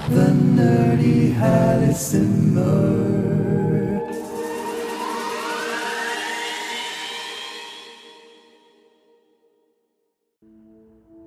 The nerdy Helisimmer.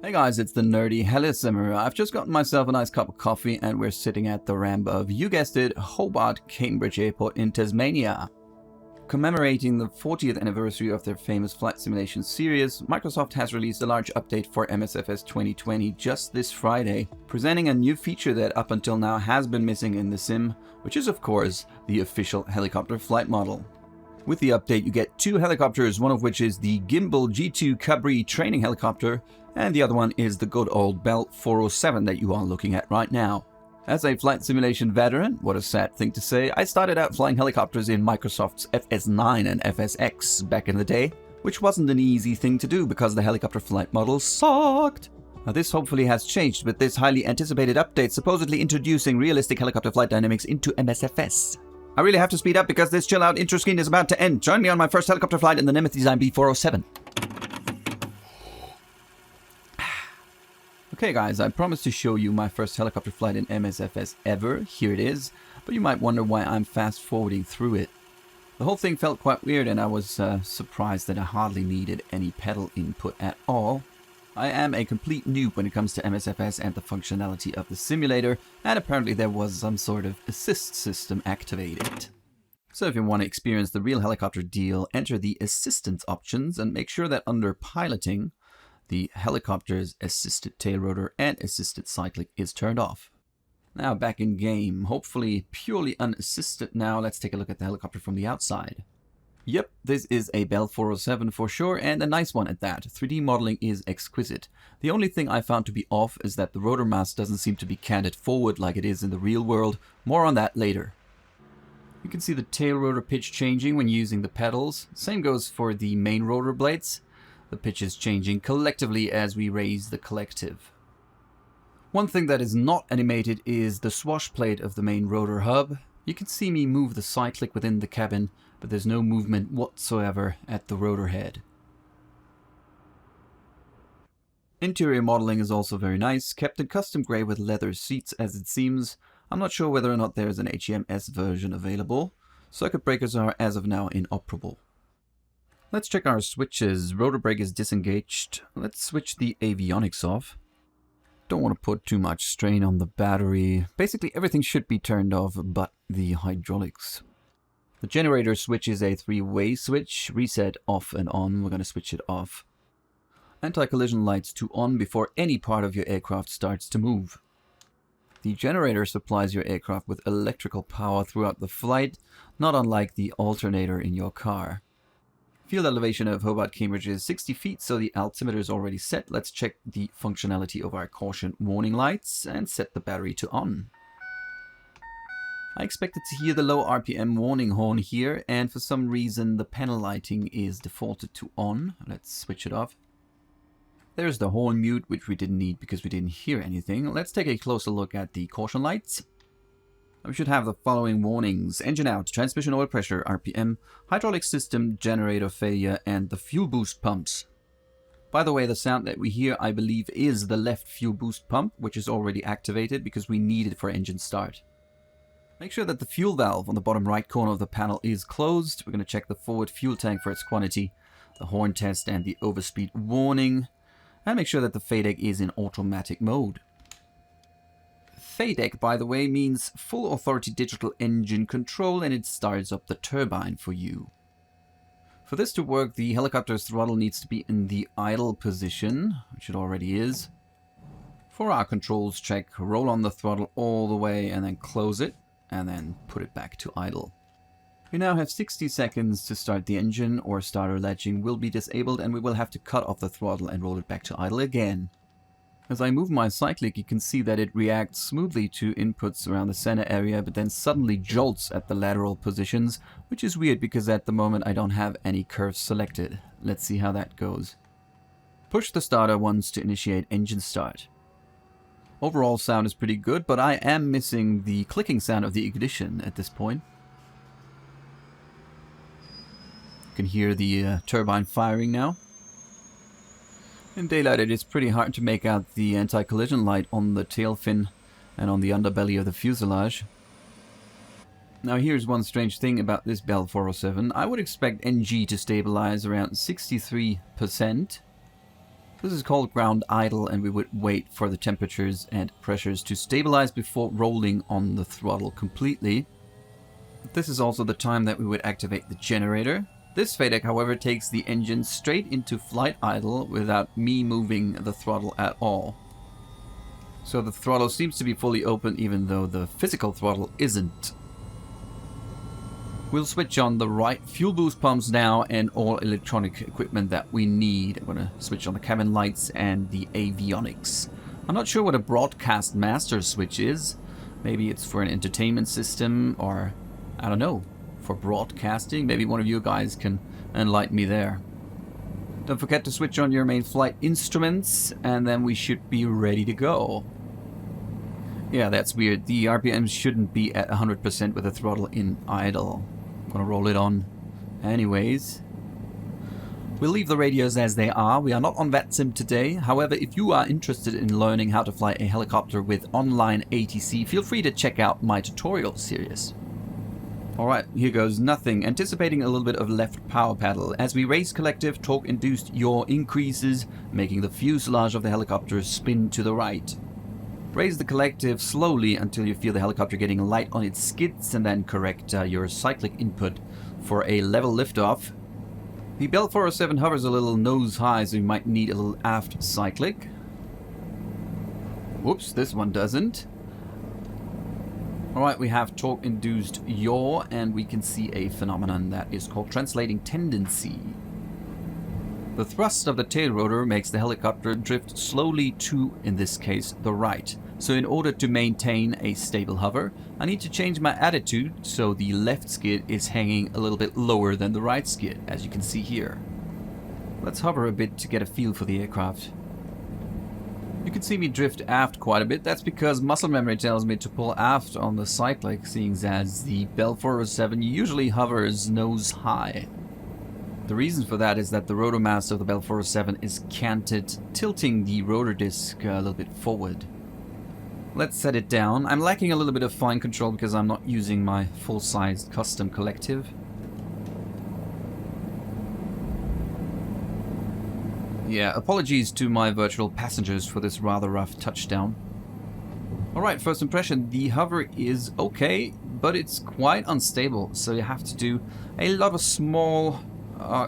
Hey guys, it's the nerdy Helisimmer. I've just gotten myself a nice cup of coffee and we're sitting at the ramp of, you guessed it, Hobart Cambridge Airport in Tasmania. Commemorating the 40th anniversary of their famous flight simulation series, Microsoft has released a large update for MSFS 2020 just this Friday, presenting a new feature that up until now has been missing in the sim, which is of course the official helicopter flight model. With the update you get two helicopters, one of which is the Gimbal G2 Cabri training helicopter, and the other one is the good old Bell 407 that you are looking at right now. As a flight simulation veteran, what a sad thing to say, I started out flying helicopters in Microsoft's FS9 and FSX back in the day, which wasn't an easy thing to do because the helicopter flight model sucked. Now this hopefully has changed with this highly anticipated update supposedly introducing realistic helicopter flight dynamics into MSFS. I really have to speed up because this chill out intro screen is about to end. Join me on my first helicopter flight in the Nemeth Design Bell 407. Okay guys, I promised to show you my first helicopter flight in MSFS ever. Here it is, but you might wonder why I'm fast forwarding through it. The whole thing felt quite weird and I was surprised that I hardly needed any pedal input at all. I am a complete noob when it comes to MSFS and the functionality of the simulator, and apparently there was some sort of assist system activated. So if you want to experience the real helicopter deal, enter the assistance options and make sure that under piloting, the helicopter's assisted tail rotor and assisted cyclic is turned off. Now back in game, hopefully purely unassisted now, let's take a look at the helicopter from the outside. Yep, this is a Bell 407 for sure, and a nice one at that. 3D modeling is exquisite. The only thing I found to be off is that the rotor mass doesn't seem to be canted forward like it is in the real world. More on that later. You can see the tail rotor pitch changing when using the pedals. Same goes for the main rotor blades. The pitch is changing collectively as we raise the collective. One thing that is not animated is the swash plate of the main rotor hub. You can see me move the cyclic within the cabin, but there's no movement whatsoever at the rotor head. Interior modeling is also very nice, kept in custom grey with leather seats as it seems. I'm not sure whether or not there is an HEMS version available. Circuit breakers are as of now inoperable. Let's check our switches. Rotor brake is disengaged. Let's switch the avionics off. Don't want to put too much strain on the battery. Basically everything should be turned off but the hydraulics. The generator switch is a three-way switch. Reset off and on. We're going to switch it off. Anti-collision lights to on before any part of your aircraft starts to move. The generator supplies your aircraft with electrical power throughout the flight, not unlike the alternator in your car. Field elevation of Hobart Cambridge is 60 feet, so the altimeter is already set. Let's check the functionality of our caution warning lights and set the battery to on. I expected to hear the low RPM warning horn here, and for some reason the panel lighting is defaulted to on. Let's switch it off. There's the horn mute, which we didn't need because we didn't hear anything. Let's take a closer look at the caution lights. We should have the following warnings: engine out, transmission oil pressure, RPM, hydraulic system, generator failure, and the fuel boost pumps. By the way, the sound that we hear, I believe, is the left fuel boost pump, which is already activated because we need it for engine start. Make sure that the fuel valve on the bottom right corner of the panel is closed. We're going to check the forward fuel tank for its quantity, the horn test, and the overspeed warning. And make sure that the FADEC is in automatic mode. FADEC, by the way, means Full Authority Digital Engine Control, and it starts up the turbine for you. For this to work, the helicopter's throttle needs to be in the idle position, which it already is. For our controls check, roll on the throttle all the way and then close it, and then put it back to idle. We now have 60 seconds to start the engine, or starter latching will be disabled, and we will have to cut off the throttle and roll it back to idle again. As I move my cyclic, you can see that it reacts smoothly to inputs around the center area, but then suddenly jolts at the lateral positions, which is weird because at the moment I don't have any curves selected. Let's see how that goes. Push the starter once to initiate engine start. Overall sound is pretty good, but I am missing the clicking sound of the ignition at this point. You can hear the turbine firing now. In daylight it is pretty hard to make out the anti-collision light on the tail fin, and on the underbelly of the fuselage. Now here's one strange thing about this Bell 407. I would expect NG to stabilize around 63%. This is called ground idle, and we would wait for the temperatures and pressures to stabilize before rolling on the throttle completely. This is also the time that we would activate the generator. This FADEC, however, takes the engine straight into flight idle without me moving the throttle at all. So the throttle seems to be fully open even though the physical throttle isn't. We'll switch on the right fuel boost pumps now and all electronic equipment that we need. I'm going to switch on the cabin lights and the avionics. I'm not sure what a broadcast master switch is. Maybe it's for an entertainment system, or I don't know, for broadcasting. Maybe one of you guys can enlighten me there. Don't forget to switch on your main flight instruments, and then we should be ready to go. Yeah, that's weird. The RPM shouldn't be at 100% with the throttle in idle. I'm gonna roll it on anyways. We'll leave the radios as they are. We are not on VATSIM today. However, if you are interested in learning how to fly a helicopter with online ATC, feel free to check out my tutorial series. Alright, here goes nothing. Anticipating a little bit of left power pedal. As we raise collective, torque-induced yaw increases, making the fuselage of the helicopter spin to the right. Raise the collective slowly until you feel the helicopter getting light on its skids, and then correct your cyclic input for a level liftoff. The Bell 407 hovers a little nose high, so you might need a little aft cyclic. Whoops, this one doesn't. Alright, we have torque-induced yaw, and we can see a phenomenon that is called translating tendency. The thrust of the tail rotor makes the helicopter drift slowly to, in this case, the right. So in order to maintain a stable hover, I need to change my attitude so the left skid is hanging a little bit lower than the right skid, as you can see here. Let's hover a bit to get a feel for the aircraft. You can see me drift aft quite a bit. That's because muscle memory tells me to pull aft on the cyclic, seeing as the Bell 407 usually hovers nose high. The reason for that is that the rotor mass of the Bell 407 is canted, tilting the rotor disc a little bit forward. Let's set it down. I'm lacking a little bit of fine control because I'm not using my full-sized custom collective. Yeah, apologies to my virtual passengers for this rather rough touchdown. Alright, first impression, the hover is okay, but it's quite unstable, so you have to do a lot of small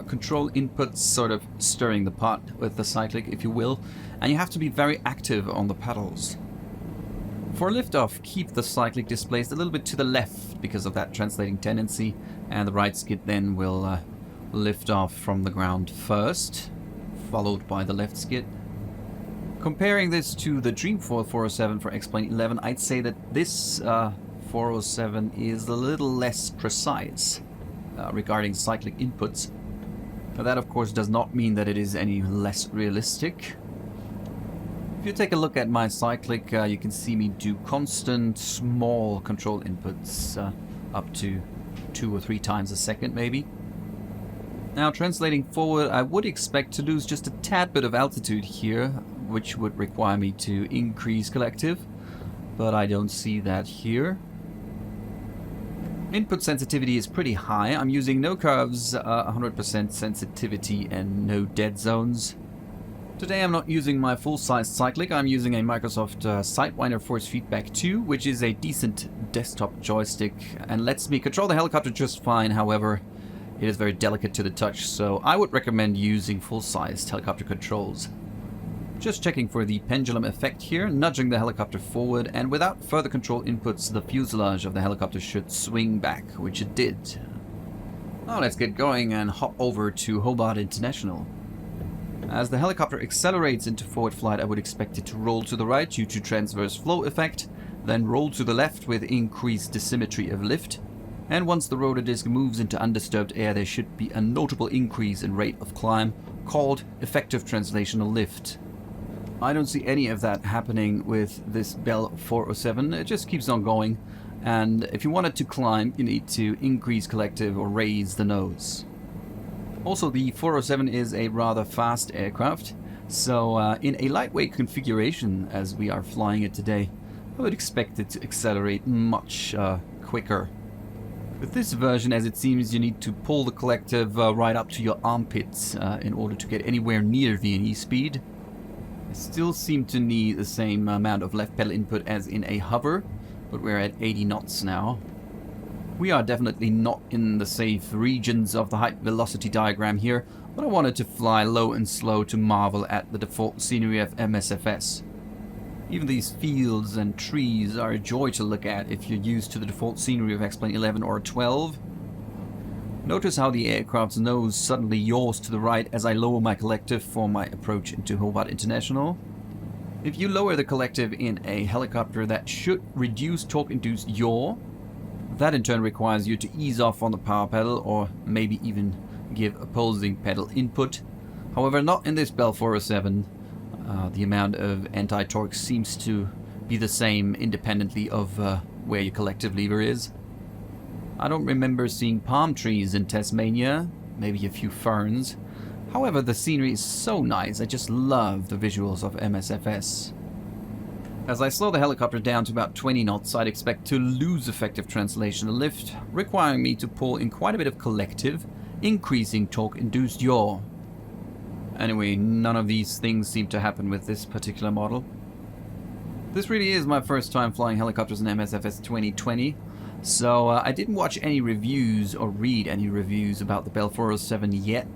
control inputs, sort of stirring the pot with the cyclic, if you will, and you have to be very active on the pedals. For liftoff, keep the cyclic displaced a little bit to the left because of that translating tendency, and the right skid then will lift off from the ground first, followed by the left skid. Comparing this to the Dreamfall 407 for X-Plane 11, I'd say that this 407 is a little less precise regarding cyclic inputs. Now that of course does not mean that it is any less realistic. If you take a look at my cyclic, you can see me do constant small control inputs up to 2 or 3 times a second maybe. Now translating forward, I would expect to lose just a tad bit of altitude here, which would require me to increase collective, but I don't see that here. Input sensitivity is pretty high. I'm using no curves, 100% sensitivity, and no dead zones. Today I'm not using my full-size cyclic. I'm using a Microsoft Sidewinder Force Feedback 2, which is a decent desktop joystick and lets me control the helicopter just fine. However, it is very delicate to the touch, so I would recommend using full-sized helicopter controls. Just checking for the pendulum effect here, nudging the helicopter forward, and without further control inputs, the fuselage of the helicopter should swing back, which it did. Now let's get going and hop over to Hobart International. As the helicopter accelerates into forward flight, I would expect it to roll to the right due to transverse flow effect, then roll to the left with increased dissymmetry of lift, and once the rotor disc moves into undisturbed air, there should be a notable increase in rate of climb, called effective translational lift. I don't see any of that happening with this Bell 407. It just keeps on going, and if you want it to climb, you need to increase collective or raise the nose. Also, the 407 is a rather fast aircraft, so in a lightweight configuration as we are flying it today, I would expect it to accelerate much quicker. With this version, as it seems, you need to pull the collective right up to your armpits in order to get anywhere near VNE speed. I still seem to need the same amount of left pedal input as in a hover, but we're at 80 knots now. We are definitely not in the safe regions of the height velocity diagram here, but I wanted to fly low and slow to marvel at the default scenery of MSFS. Even these fields and trees are a joy to look at if you're used to the default scenery of X-Plane 11 or 12. Notice how the aircraft's nose suddenly yaws to the right as I lower my collective for my approach into Hobart International. If you lower the collective in a helicopter, that should reduce torque-induced yaw. That in turn requires you to ease off on the power pedal or maybe even give opposing pedal input. However, not in this Bell 407. The amount of anti-torque seems to be the same independently of where your collective lever is. I don't remember seeing palm trees in Tasmania, maybe a few ferns. However, the scenery is so nice, I just love the visuals of MSFS. As I slow the helicopter down to about 20 knots, I'd expect to lose effective translational lift, requiring me to pull in quite a bit of collective, increasing torque-induced yaw. Anyway, none of these things seem to happen with this particular model. This really is my first time flying helicopters in MSFS 2020, so I didn't watch any reviews or read any reviews about the Bell 407 yet.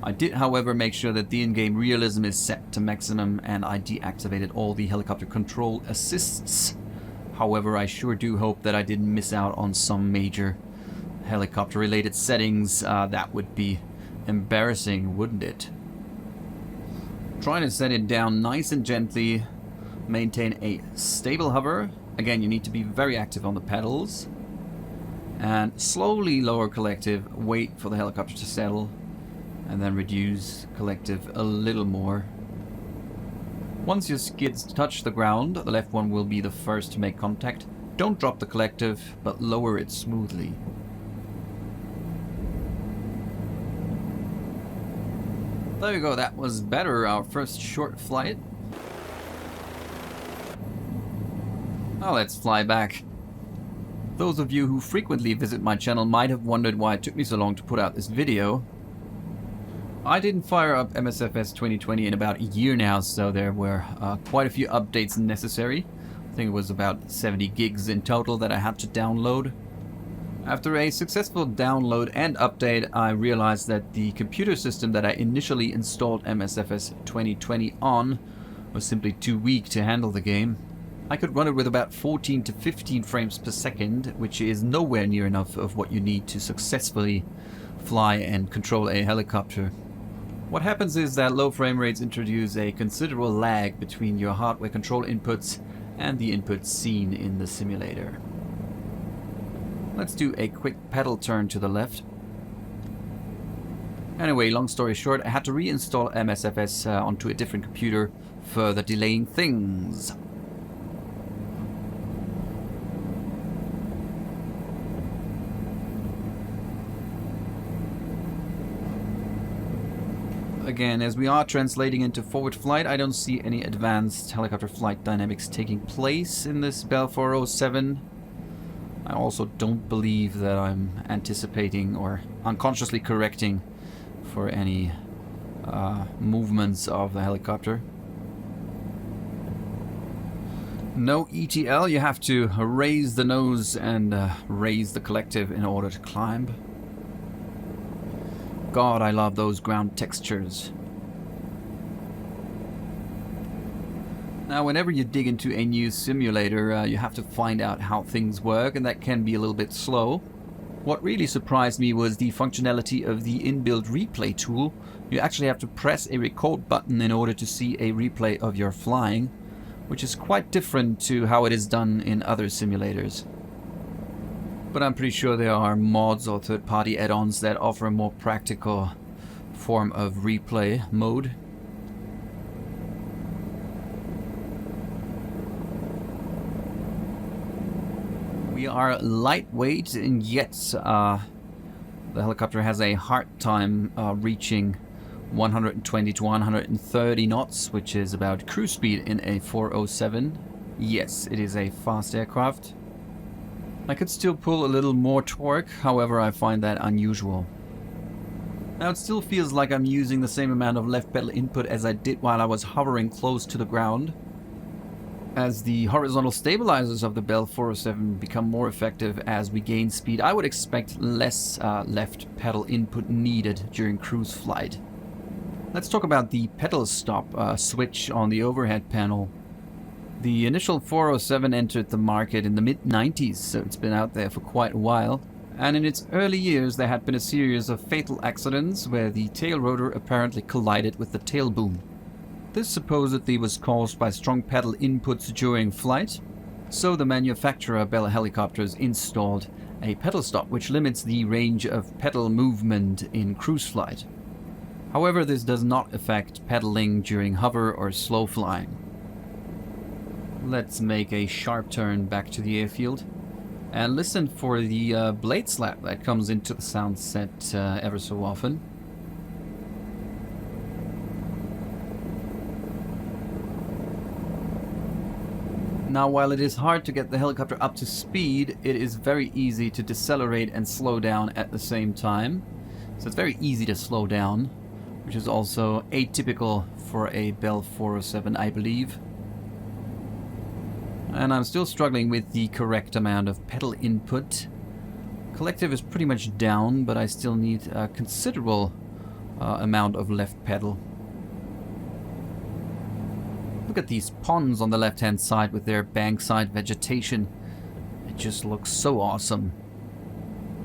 I did, however, make sure that the in-game realism is set to maximum and I deactivated all the helicopter control assists. However, I sure do hope that I didn't miss out on some major helicopter-related settings. That would be embarrassing, wouldn't it? Trying to set it down nice and gently, maintain a stable hover. Again, you need to be very active on the pedals. And slowly lower collective, wait for the helicopter to settle, and then reduce collective a little more. Once your skids touch the ground, the left one will be the first to make contact. Don't drop the collective, but lower it smoothly. There we go, that was better, our first short flight. Now let's fly back. Those of you who frequently visit my channel might have wondered why it took me so long to put out this video. I didn't fire up MSFS 2020 in about a year now, so there were quite a few updates necessary. I think it was about 70 gigs in total that I had to download. After a successful download and update, I realized that the computer system that I initially installed MSFS 2020 on was simply too weak to handle the game. I could run it with about 14 to 15 frames per second, which is nowhere near enough of what you need to successfully fly and control a helicopter. What happens is that low frame rates introduce a considerable lag between your hardware control inputs and the inputs seen in the simulator. Let's do a quick pedal turn to the left. Anyway, long story short, I had to reinstall MSFS onto a different computer, further delaying things. Again, as we are translating into forward flight, I don't see any advanced helicopter flight dynamics taking place in this Bell 407. I also don't believe that I'm anticipating or unconsciously correcting for any movements of the helicopter. No ETL, you have to raise the nose and raise the collective in order to climb. God, I love those ground textures. Now, whenever you dig into a new simulator, you have to find out how things work, and that can be a little bit slow. What really surprised me was the functionality of the inbuilt replay tool. You actually have to press a record button in order to see a replay of your flying, which is quite different to how it is done in other simulators. But I'm pretty sure there are mods or third-party add-ons that offer a more practical form of replay mode. We are lightweight, and yet the helicopter has a hard time reaching 120 to 130 knots, which is about cruise speed in a 407. Yes, it is a fast aircraft. I could still pull a little more torque, however I find that unusual. Now it still feels like I'm using the same amount of left pedal input as I did while I was hovering close to the ground. As the horizontal stabilizers of the Bell 407 become more effective as we gain speed, I would expect less left pedal input needed during cruise flight. Let's talk about the pedal stop switch on the overhead panel. The initial 407 entered the market in the mid-90s, so it's been out there for quite a while. And in its early years there had been a series of fatal accidents where the tail rotor apparently collided with the tail boom. This supposedly was caused by strong pedal inputs during flight, so the manufacturer Bell Helicopters installed a pedal stop which limits the range of pedal movement in cruise flight. However, this does not affect pedaling during hover or slow flying. Let's make a sharp turn back to the airfield and listen for the blade slap that comes into the sound set ever so often. Now, while it is hard to get the helicopter up to speed, it is very easy to decelerate and slow down at the same time. So it's very easy to slow down, which is also atypical for a Bell 407, I believe. And I'm still struggling with the correct amount of pedal input. Collective is pretty much down, but I still need a considerable amount of left pedal. Look at these ponds on the left-hand side with their bankside vegetation. It just looks so awesome.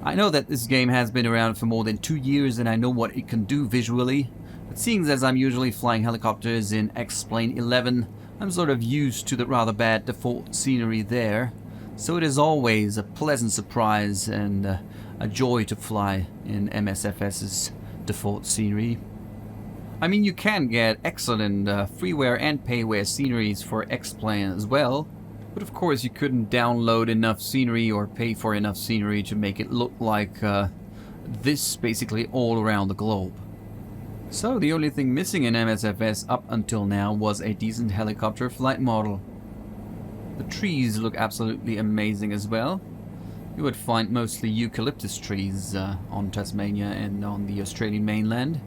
I know that this game has been around for more than 2 years and I know what it can do visually, but seeing as I'm usually flying helicopters in X-Plane 11, I'm sort of used to the rather bad default scenery there, so it is always a pleasant surprise and a joy to fly in MSFS's default scenery. I mean, you can get excellent freeware and payware sceneries for X-Plane as well, but of course you couldn't download enough scenery or pay for enough scenery to make it look like this basically all around the globe. So the only thing missing in MSFS up until now was a decent helicopter flight model. The trees look absolutely amazing as well. You would find mostly eucalyptus trees on Tasmania and on the Australian mainland.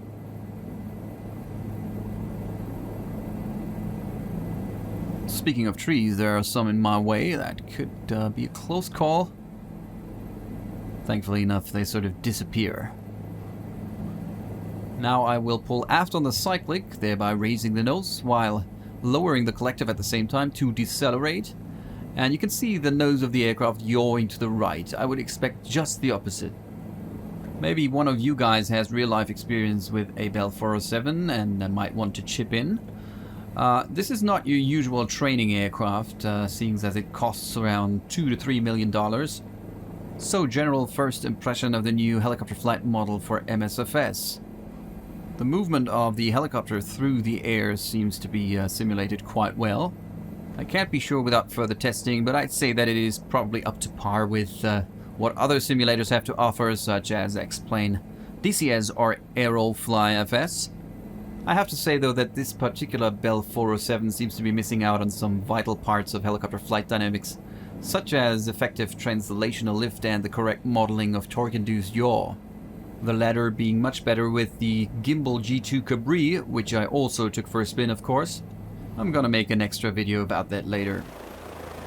Speaking of trees, there are some in my way that could be a close call. Thankfully enough, they sort of disappear. Now I will pull aft on the cyclic, thereby raising the nose, while lowering the collective at the same time to decelerate. And you can see the nose of the aircraft yawing to the right. I would expect just the opposite. Maybe one of you guys has real-life experience with a Bell 407 and might want to chip in. This is not your usual training aircraft, seeing as it costs around $2 to $3 million. So, general first impression of the new helicopter flight model for MSFS. The movement of the helicopter through the air seems to be simulated quite well. I can't be sure without further testing, but I'd say that it is probably up to par with what other simulators have to offer, such as X-Plane DCS or Aerofly-FS. I have to say though that this particular Bell 407 seems to be missing out on some vital parts of helicopter flight dynamics, such as effective translational lift and the correct modeling of torque-induced yaw. The latter being much better with the Gimbal G2 Cabri, which I also took for a spin of course. I'm gonna make an extra video about that later.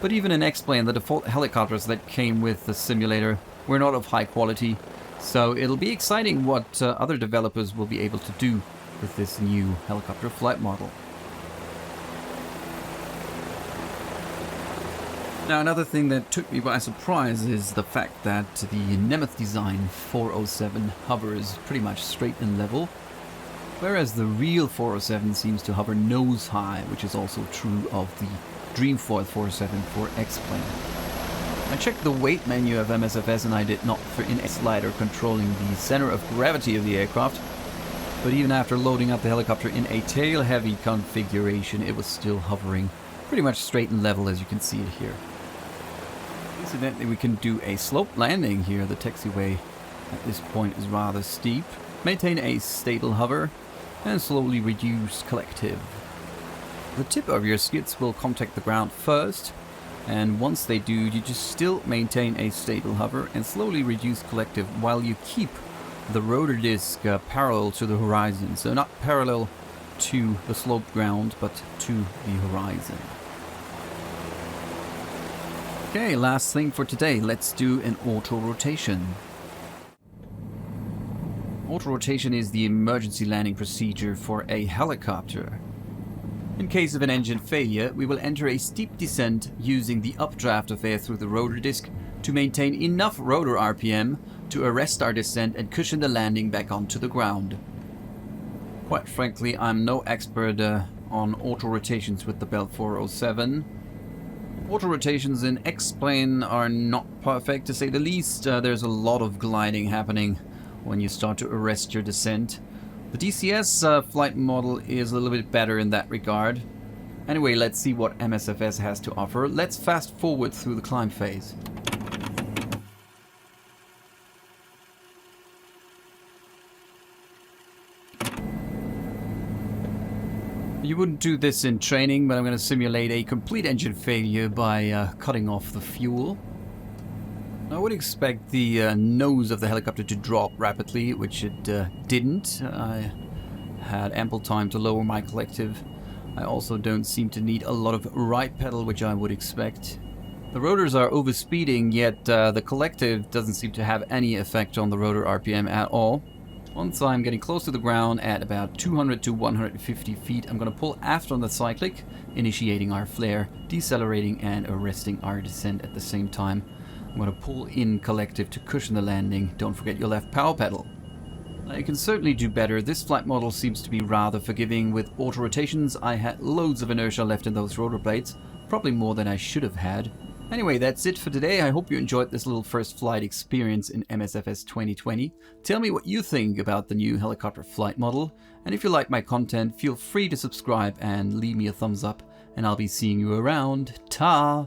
But even in X-Plane, the default helicopters that came with the simulator were not of high quality, so it'll be exciting what other developers will be able to do with this new helicopter flight model. Now, another thing that took me by surprise is the fact that the Nemeth Design 407 hovers pretty much straight and level, whereas the real 407 seems to hover nose high, which is also true of the Dreamfoil 407 for X-Plane. I checked the weight menu of MSFS and I did not find a slider controlling the center of gravity of the aircraft, but even after loading up the helicopter in a tail-heavy configuration, it was still hovering pretty much straight and level, as you can see it here. Incidentally, we can do a slope landing here. The taxiway at this point is rather steep. Maintain a stable hover and slowly reduce collective. The tip of your skids will contact the ground first, and once they do, you just still maintain a stable hover and slowly reduce collective while you keep the rotor disc parallel to the horizon. So not parallel to the sloped ground, but to the horizon. Okay, last thing for today, let's do an auto rotation. Auto rotation is the emergency landing procedure for a helicopter. In case of an engine failure, we will enter a steep descent using the updraft of air through the rotor disc to maintain enough rotor RPM to arrest our descent and cushion the landing back onto the ground. Quite frankly, I'm no expert on auto rotations with the Bell 407. Auto rotations in X-plane are not perfect, to say the least. There's a lot of gliding happening when you start to arrest your descent. The DCS flight model is a little bit better in that regard. Anyway, let's see what MSFS has to offer. Let's fast forward through the climb phase. You wouldn't do this in training, but I'm going to simulate a complete engine failure by cutting off the fuel. I would expect the nose of the helicopter to drop rapidly, which it didn't. I had ample time to lower my collective. I also don't seem to need a lot of right pedal, which I would expect. The rotors are overspeeding, yet the collective doesn't seem to have any effect on the rotor RPM at all. Once I'm getting close to the ground at about 200 to 150 feet, I'm going to pull aft on the cyclic, initiating our flare, decelerating and arresting our descent at the same time. I'm going to pull in collective to cushion the landing. Don't forget your left power pedal. You can certainly do better. This flight model seems to be rather forgiving with auto rotations. I had loads of inertia left in those rotor blades, probably more than I should have had. Anyway, that's it for today. I hope you enjoyed this little first flight experience in MSFS 2020. Tell me what you think about the new helicopter flight model. And if you like my content, feel free to subscribe and leave me a thumbs up. And I'll be seeing you around. Ta!